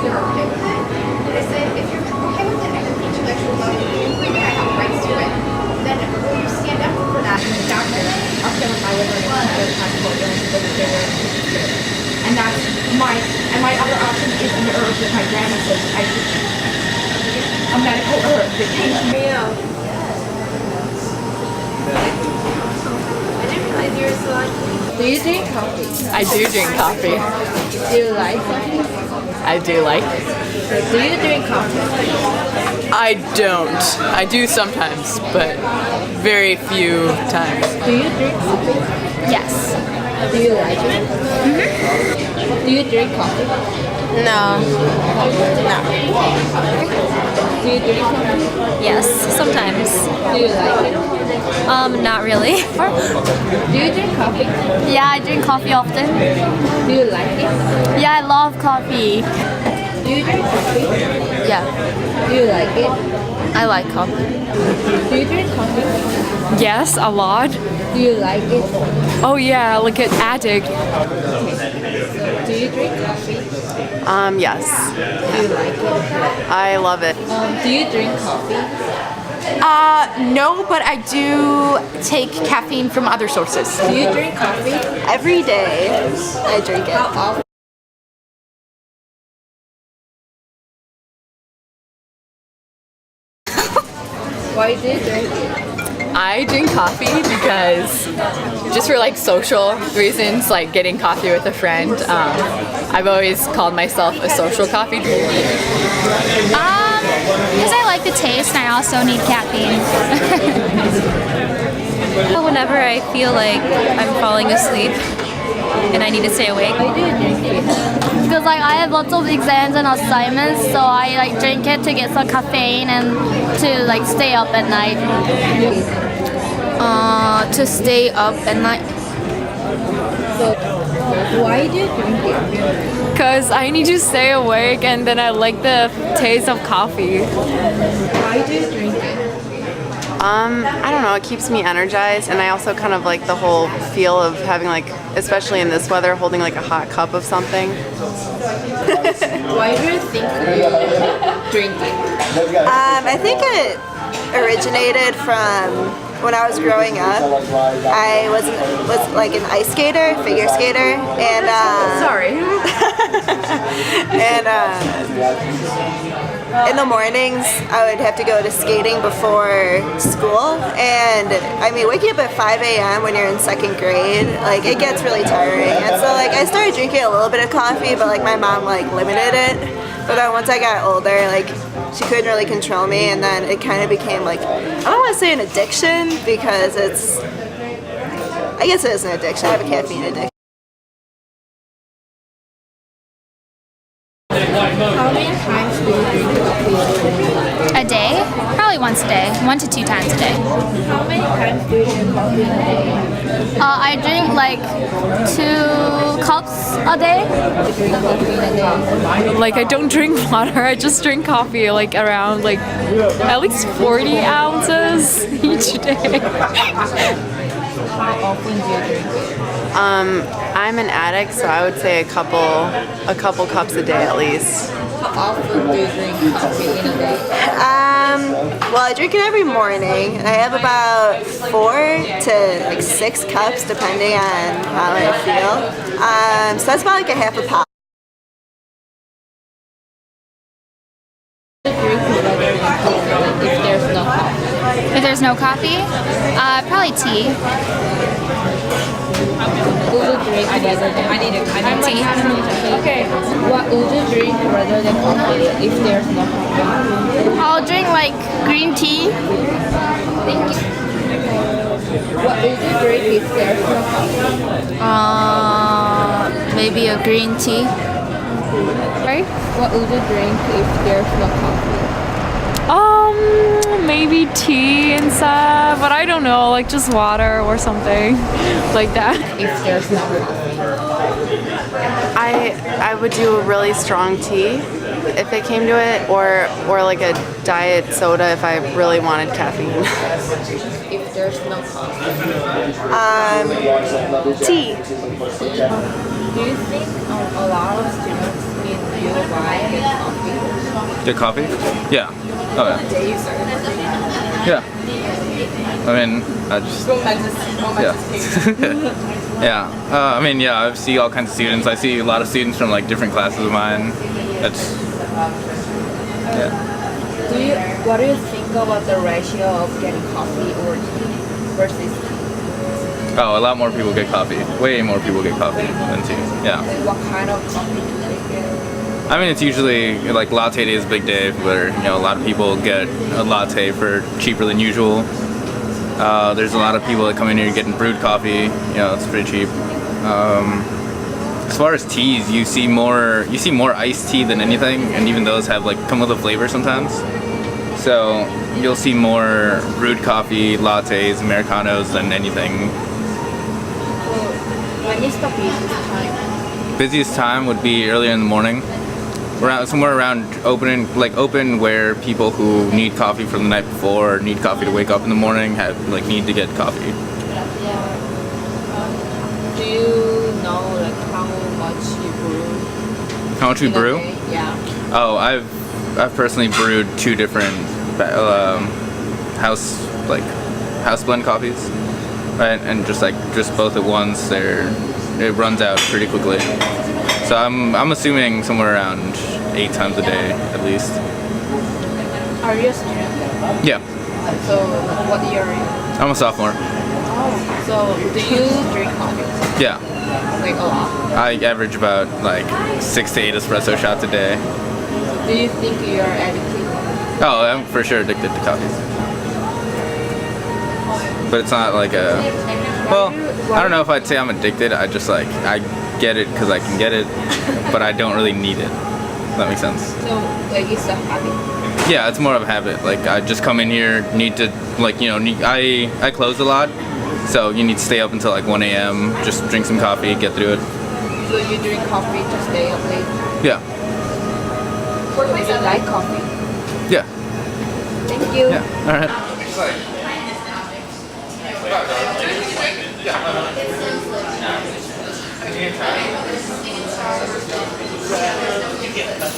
asked if they're okay with it. And I said, if you're okay with it, I can teach you exercise. And I have rights to it. Then will you stand up for that? And the doctor, I'll feel my liver and it's possible and that's my other option is an herb that my grandma says I should a medical herb that came me out. I didn't realize you were so lucky. Do you drink coffee? I do drink coffee. Do you like coffee? I do like. Do you drink coffee? I don't. I do sometimes, but very few times. Do you drink coffee? Yes. Do you like it? Mm-hmm. Do you drink coffee? No. Do you drink coffee? Yes, sometimes. Do you like it? Not really. Do you drink coffee? Yeah, I drink coffee often. Do you like it? Yeah, I love coffee. Do you drink coffee? Yeah, Do you like it? I like coffee. Do you drink coffee? Yes, a lot. Do you like it? Oh yeah, like an addict. Do you drink coffee? Yes. Do you like it? I love it. Do you drink coffee? No, but I do take caffeine from other sources. Do you drink coffee? Every day I drink it. How often? Why do you drink it? I drink coffee because just for like social reasons, like getting coffee with a friend. I've always called myself a social coffee drinker. Because I like the taste and I also need caffeine. Whenever I feel like I'm falling asleep and I need to stay awake. Why do you drink it? Because like I have lots of exams and assignments, so I like drink it to get some caffeine and to like stay up at night. To stay up at night. So, why do you drink it? Because I need to stay awake and then I like the taste of coffee. Why do you drink it? I don't know, it keeps me energized, and I also kind of like the whole feel of having, like, especially in this weather, holding like a hot cup of something. Why do you think you drink it? I think it originated from when I was growing up. I was like an ice skater, figure skater, and Sorry. and in the mornings I would have to go to skating before school, and I mean waking up at 5 a.m. when you're in second grade, like it gets really tiring. And so like I started drinking a little bit of coffee, but like my mom like limited it. But then once I got older, like she couldn't really control me, and then it kind of became like, I don't want to say an addiction because I guess it is an addiction. I have a caffeine addiction. How many times do you drink coffee? A day? Probably once a day. 1 to 2 times a day. How many times do you drink coffee in a day? I drink like 2 cups a day. Do you drink coffee in a day? Like I don't drink water, I just drink coffee like around like at least 40 ounces each day. How often do you drink it? I'm an addict, so I would say a couple cups a day at least. How often do you drink coffee in a day? Well, I drink it every morning, and I have about 4 to like 6 cups depending on how I feel. So that's about like a half a pot. Drink rather than tea if there's no coffee. If there's no coffee, probably tea. Would you drink rather than Tea. Okay. What would you drink rather than coffee if there's no coffee? I'll drink like green tea. Thank you. What would you drink if there's no coffee? Maybe a green tea. Right? What would you drink if there's no coffee? Maybe tea and stuff, but I don't know, like just water or something like that. If there's no coffee. I would do a really strong tea if it came to it, or like a diet soda if I really wanted caffeine. If there's no coffee. Tea. Do you think a lot of students need to buy Get coffee? Yeah. Oh yeah. Yeah. I mean, I just. Yeah. Yeah. I mean, yeah. I see all kinds of students. I see a lot of students from like different classes of mine. That's. Yeah. What do you think about the ratio of getting coffee or tea versus tea? Oh, a lot more people get coffee. Way more people get coffee than tea. Yeah. And what kind of coffee do they get? I mean, it's usually like latte day is a big day where a lot of people get a latte for cheaper than usual. There's a lot of people that come in here getting brewed coffee. It's pretty cheap. As far as teas, you see more iced tea than anything, and even those come with a flavor sometimes. So you'll see more brewed coffee, lattes, Americanos than anything. When is the busiest time? Busiest time would be earlier in the morning. Somewhere around open where people who need coffee from the night before or need coffee to wake up in the morning need to get coffee. Do you know how much you brew? How much we in a brew? day? Yeah. Oh, I've personally brewed 2 different house blend coffees, right? And just both at once, it runs out pretty quickly. So I'm assuming somewhere around 8 times a day at least. Are you a student? Yeah, So what year are you? I'm a sophomore. Oh, so do you drink coffee? Yeah, Like a lot? I average about 6 to 8 espresso shots a day. Do you think you're addicted? Oh, I'm for sure addicted to coffee. But it's not like a. Well, I don't know if I'd say I'm addicted. I just I get it because I can get it, but I don't really need it. Does that make sense? So it's a habit. Yeah, it's more of a habit. I just come in here, need to I close a lot, so you need to stay up until 1 a.m. Just drink some coffee, get through it. So you drink coffee to stay up late? Yeah. Do you like coffee? Yeah. Thank you. Yeah. All right.